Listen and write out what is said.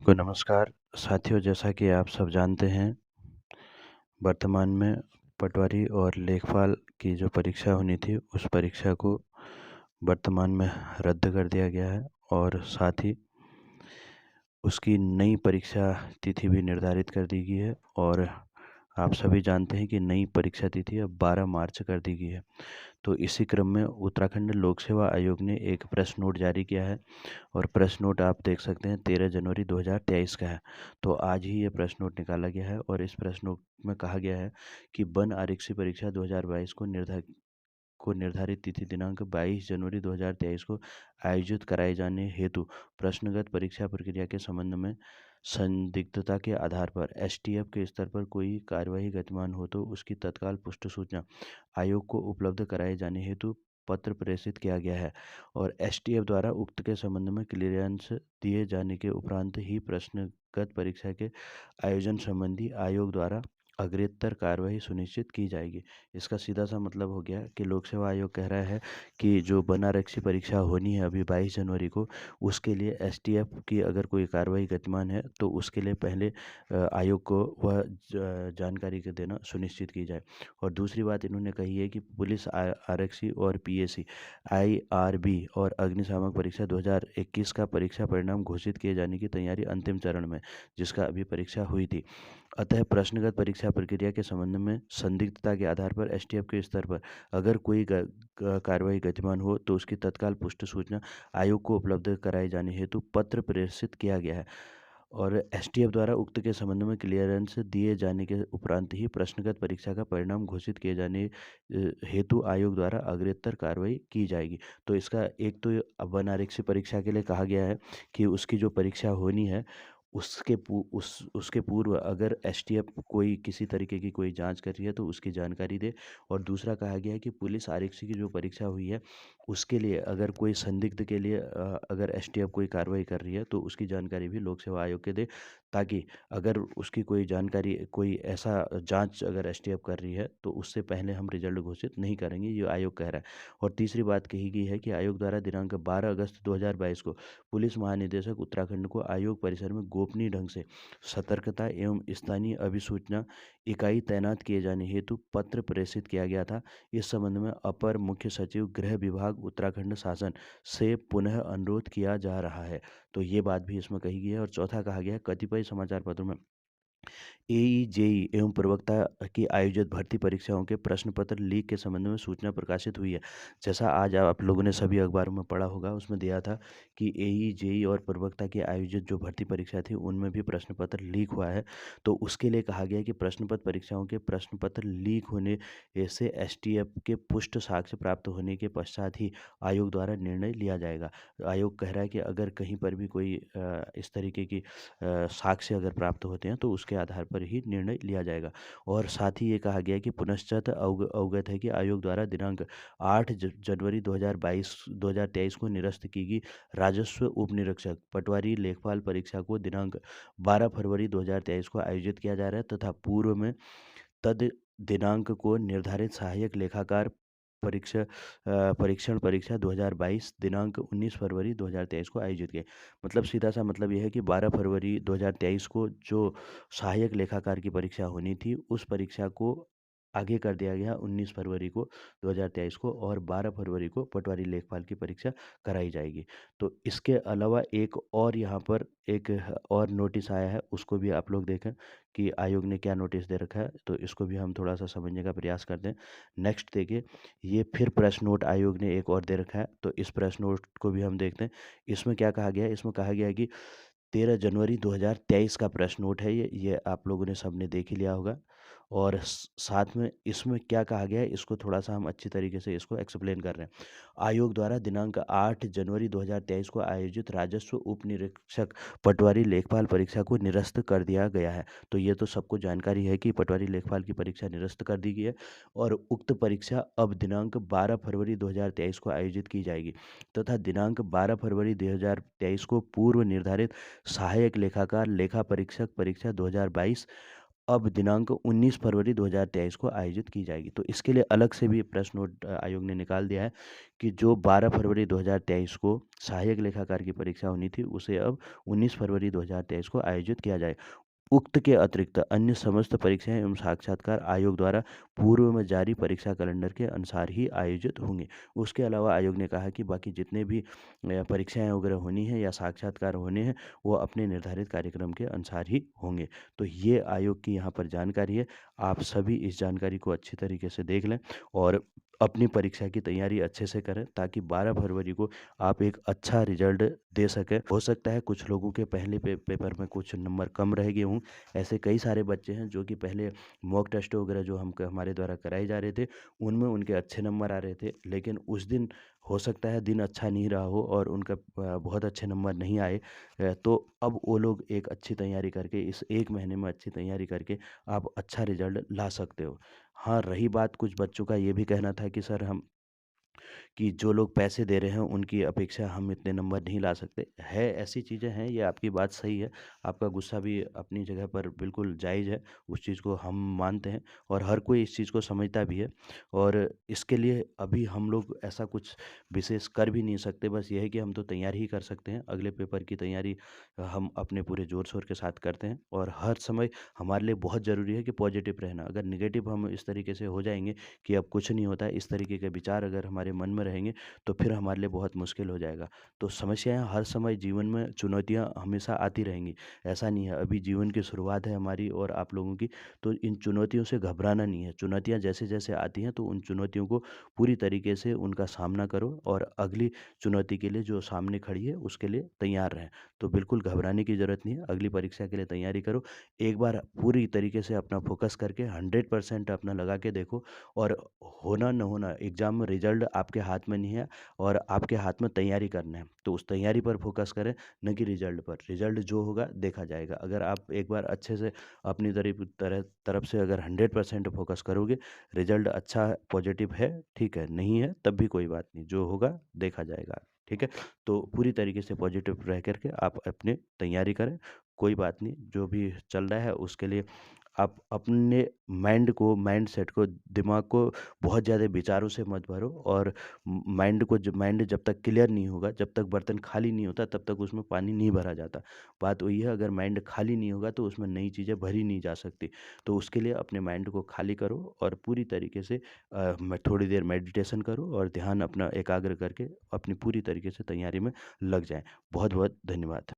सभी को नमस्कार। साथियों, जैसा कि आप सब जानते हैं, वर्तमान में पटवारी और लेखपाल की जो परीक्षा होनी थी, उस परीक्षा को वर्तमान में रद्द कर दिया गया है और साथ ही उसकी नई परीक्षा तिथि भी निर्धारित कर दी गई है। और आप सभी जानते हैं कि नई परीक्षा तिथि अब 12 मार्च कर दी गई है। तो इसी क्रम में उत्तराखंड लोक सेवा आयोग ने एक प्रेस नोट जारी किया है और प्रेस नोट आप देख सकते हैं 13 जनवरी 2023 का है। तो आज ही ये प्रेस नोट निकाला गया है और इस प्रेस नोट में कहा गया है कि वन आरक्षी परीक्षा 2022 को निर्धारित तिथि दिनांक 22 जनवरी 2023 को आयोजित कराए जाने हेतु प्रश्नगत परीक्षा प्रक्रिया के संबंध में संदिग्धता के आधार पर एसटीएफ के स्तर पर कोई कार्यवाही गतिमान हो तो उसकी तत्काल पुष्ट सूचना आयोग को उपलब्ध कराए जाने हेतु पत्र प्रेषित किया गया है और एसटीएफ द्वारा उक्त के संबंध में क्लियरेंस दिए जाने के उपरांत ही प्रश्नगत परीक्षा के आयोजन संबंधी आयोग द्वारा अग्रेतर कार्रवाई सुनिश्चित की जाएगी। इसका सीधा सा मतलब हो गया कि लोक सेवा आयोग कह रहा है कि जो वन आरक्षी परीक्षा होनी है अभी 22 जनवरी को, उसके लिए एसटीएफ की अगर कोई कार्रवाई गतिमान है तो उसके लिए पहले आयोग को वह जानकारी के देना सुनिश्चित की जाए। और दूसरी बात इन्होंने कही है कि पुलिस आरक्षी और पीएसी आईआरबी और अग्निशामक परीक्षा 2021 का परीक्षा परिणाम घोषित किए जाने की तैयारी अंतिम चरण में, जिसका अभी परीक्षा हुई थी। अतः प्रश्नगत परीक्षा प्रक्रिया के संबंध में संदिग्धता के आधार पर एसटीएफ के स्तर पर अगर कोई कार्रवाई गतिमान हो तो उसकी तत्काल पुष्ट सूचना आयोग को उपलब्ध कराए जाने हेतु पत्र प्रेषित किया गया है और एसटीएफ द्वारा उक्त के संबंध में क्लियरेंस दिए जाने के उपरांत ही प्रश्नगत परीक्षा का परिणाम घोषित किए जाने हेतु आयोग द्वारा अग्रेतर कार्रवाई की जाएगी। तो इसका एक तो वन आरक्षी परीक्षा के लिए कहा गया है कि उसकी जो परीक्षा होनी है उसके पूर्व अगर एसटीएफ कोई किसी तरीके की कोई जांच कर रही है तो उसकी जानकारी दे। और दूसरा कहा गया है कि पुलिस आरक्षी की जो परीक्षा हुई है उसके लिए अगर कोई संदिग्ध के लिए अगर एसटीएफ कोई कार्रवाई कर रही है तो उसकी जानकारी भी लोक सेवा आयोग के दे, ताकि अगर उसकी कोई जानकारी कोई ऐसा जांच अगर एसटीएफ कर रही है तो उससे पहले हम रिजल्ट घोषित नहीं करेंगे, ये आयोग कह रहा है। और तीसरी बात कही गई है कि आयोग द्वारा दिनांक 12 अगस्त 2022 को पुलिस महानिदेशक उत्तराखंड को आयोग परिसर में गोपनीय ढंग से सतर्कता एवं स्थानीय अभिसूचना इकाई तैनात किए जाने हेतु पत्र प्रेषित किया गया था। इस संबंध में अपर मुख्य सचिव गृह विभाग उत्तराखंड शासन से पुनः अनुरोध किया जा रहा है। तो ये बात भी इसमें कही गई है। और चौथा कहा गया है कतिपय समाचार पत्रों में एई जेई एवं प्रवक्ता की आयोजित भर्ती परीक्षाओं के प्रश्न पत्र लीक के संबंध में सूचना प्रकाशित हुई है। जैसा आज आप लोगों ने सभी अखबारों में पढ़ा होगा, उसमें दिया था कि एई जेई और प्रवक्ता की आयोजित जो भर्ती परीक्षा थी उनमें भी प्रश्न पत्र लीक हुआ है। तो उसके लिए कहा गया कि प्रश्न पत्र परीक्षाओं के प्रश्न पत्र लीक होने से एसटीएफ के पुष्ट साक्ष्य प्राप्त होने के पश्चात ही आयोग द्वारा निर्णय लिया जाएगा। आयोग कह रहा है कि अगर कहीं पर भी कोई इस तरीके की साक्ष्य अगर प्राप्त होते हैं तो उसके आधार पर ही निर्णय लिया जाएगा। और साथ ही ये कहा गया कि पुनश्चात अवगत है कि आयोग द्वारा दिनांक 8 जनवरी 2023 को निरस्त की गई राजस्व उप निरीक्षक पटवारी लेखपाल परीक्षा को दिनांक 12 फरवरी 2023 को आयोजित किया जा रहा है तथा पूर्व में तद दिनांक को निर्धारित सहायक लेखाकार परीक्षण परीक्षा 2022 दिनांक 19 फरवरी 2023 को आयोजित किए। मतलब सीधा सा मतलब यह है कि 12 फरवरी 2023 को जो सहायक लेखाकार की परीक्षा होनी थी उस परीक्षा को आगे कर दिया गया 19 फरवरी को 2023 को, और 12 फरवरी को पटवारी लेखपाल की परीक्षा कराई जाएगी। तो इसके अलावा एक और यहाँ पर एक और नोटिस आया है, उसको भी आप लोग देखें कि आयोग ने क्या नोटिस दे रखा है, तो इसको भी हम थोड़ा सा समझने का प्रयास करते हैं। नेक्स्ट देखिए, ये फिर प्रेस नोट आयोग ने एक और दे रखा है, तो इस प्रेस नोट को भी हम देखते हैं। इसमें क्या कहा गया है? इसमें कहा गया है कि 13 जनवरी 2023 का प्रेस नोट है ये आप लोगों ने सबने देख ही लिया होगा। और साथ में इसमें क्या कहा गया है, इसको थोड़ा सा हम अच्छी तरीके से इसको एक्सप्लेन कर रहे हैं। आयोग द्वारा दिनांक 8 जनवरी 2023 को आयोजित राजस्व उप निरीक्षक पटवारी लेखपाल परीक्षा को निरस्त कर दिया गया है। तो ये तो सबको जानकारी है कि पटवारी लेखपाल की परीक्षा निरस्त कर दी गई है और उक्त परीक्षा अब दिनांक 12 फरवरी 2023 को आयोजित की जाएगी तथा दिनांक 12 फरवरी 2023 को पूर्व निर्धारित सहायक लेखाकार लेखा परीक्षक परीक्षा 2022 अब दिनांक 19 फरवरी 2023 को आयोजित की जाएगी। तो इसके लिए अलग से भी प्रेस नोट आयोग ने निकाल दिया है कि जो 12 फरवरी 2023 को सहायक लेखाकार की परीक्षा होनी थी, उसे अब 19 फरवरी 2023 को आयोजित किया जाए। उक्त के अतिरिक्त अन्य समस्त परीक्षाएं एवं साक्षात्कार आयोग द्वारा पूर्व में जारी परीक्षा कैलेंडर के अनुसार ही आयोजित होंगे। उसके अलावा आयोग ने कहा कि बाकी जितने भी परीक्षाएं वगैरह होनी है या साक्षात्कार होने हैं, वो अपने निर्धारित कार्यक्रम के अनुसार ही होंगे। तो ये आयोग की यहाँ पर जानकारी है। आप सभी इस जानकारी को अच्छी तरीके से देख लें और अपनी परीक्षा की तैयारी अच्छे से करें, ताकि 12 फरवरी को आप एक अच्छा रिजल्ट दे सकें। हो सकता है कुछ लोगों के पहले पेपर में कुछ नंबर कम रह गए हों। ऐसे कई सारे बच्चे हैं जो कि पहले मॉक टेस्ट वगैरह जो हमारे द्वारा कराए जा रहे थे, उनमें उनके अच्छे नंबर आ रहे थे, लेकिन उस दिन हो सकता है दिन अच्छा नहीं रहा हो और उनका बहुत अच्छे नंबर नहीं आए। तो अब वो लोग एक अच्छी तैयारी करके, इस 1 महीने में अच्छी तैयारी करके आप अच्छा रिजल्ट ला सकते हो। हाँ, रही बात कुछ बच्चों का ये भी कहना था कि सर हम कि जो लोग पैसे दे रहे हैं उनकी अपेक्षा हम इतने नंबर नहीं ला सकते। है, ऐसी चीज़ें हैं, ये आपकी बात सही है। आपका गुस्सा भी अपनी जगह पर बिल्कुल जायज़ है, उस चीज़ को हम मानते हैं और हर कोई इस चीज़ को समझता भी है। और इसके लिए अभी हम लोग ऐसा कुछ विशेष कर भी नहीं सकते, बस ये है कि हम तो तैयारी ही कर सकते हैं। अगले पेपर की तैयारी हम अपने पूरे ज़ोर-शोर के साथ करते हैं और हर समय हमारे लिए बहुत ज़रूरी है कि पॉजिटिव रहना। अगर नेगेटिव हम इस तरीके से हो जाएँगे कि अब कुछ नहीं होता है, इस तरीके के विचार अगर हमारे मन में रहेंगे, तो फिर हमारे लिए बहुत मुश्किल हो जाएगा। तो समस्याएँ हर समय जीवन में, चुनौतियाँ हमेशा आती रहेंगी। ऐसा नहीं है, अभी जीवन की शुरुआत है हमारी और आप लोगों की, तो इन चुनौतियों से घबराना नहीं है। चुनौतियाँ जैसे-जैसे आती हैं, तो उन चुनौतियों को पूरी तरीके से उनका सामना करो और अगली चुनौती के लिए जो सामने खड़ी है, उसके लिए तैयार रहें। तो बिल्कुल घबराने की ज़रूरत नहीं है, अगली परीक्षा के लिए तैयारी करो। एक बार पूरी तरीके से अपना फ़ोकस करके 100% अपना लगा के देखो और होना न होना, एग्ज़ाम में रिज़ल्ट आपके हाथ में नहीं है और आपके हाथ में तैयारी करना है। तो उस तैयारी पर फ़ोकस करें, ना कि रिज़ल्ट पर। रिज़ल्ट जो होगा देखा जाएगा। अगर आप एक बार अच्छे से अपनी तरफ से अगर 100% फ़ोकस करोगे, रिज़ल्ट अच्छा पॉज़िटिव है, ठीक है, नहीं है तब भी कोई बात नहीं, जो होगा देखा जाएगा, ठीक है? तो पूरी तरीके से पॉज़िटिव रह कर के आप अपनी तैयारी करें, कोई बात नहीं, जो भी चल रहा है उसके लिए आप अपने माइंडसेट को, दिमाग को बहुत ज़्यादा विचारों से मत भरो और माइंड जब तक क्लियर नहीं होगा, जब तक बर्तन खाली नहीं होता, तब तक उसमें पानी नहीं भरा जाता। बात वही है, अगर माइंड खाली नहीं होगा तो उसमें नई चीज़ें भरी नहीं जा सकती। तो उसके लिए अपने माइंड को खाली करो और पूरी तरीके से मैं थोड़ी देर मेडिटेशन करो और ध्यान अपना एकाग्र करके अपनी पूरी तरीके से तैयारी में लग जाएँ। बहुत-बहुत धन्यवाद।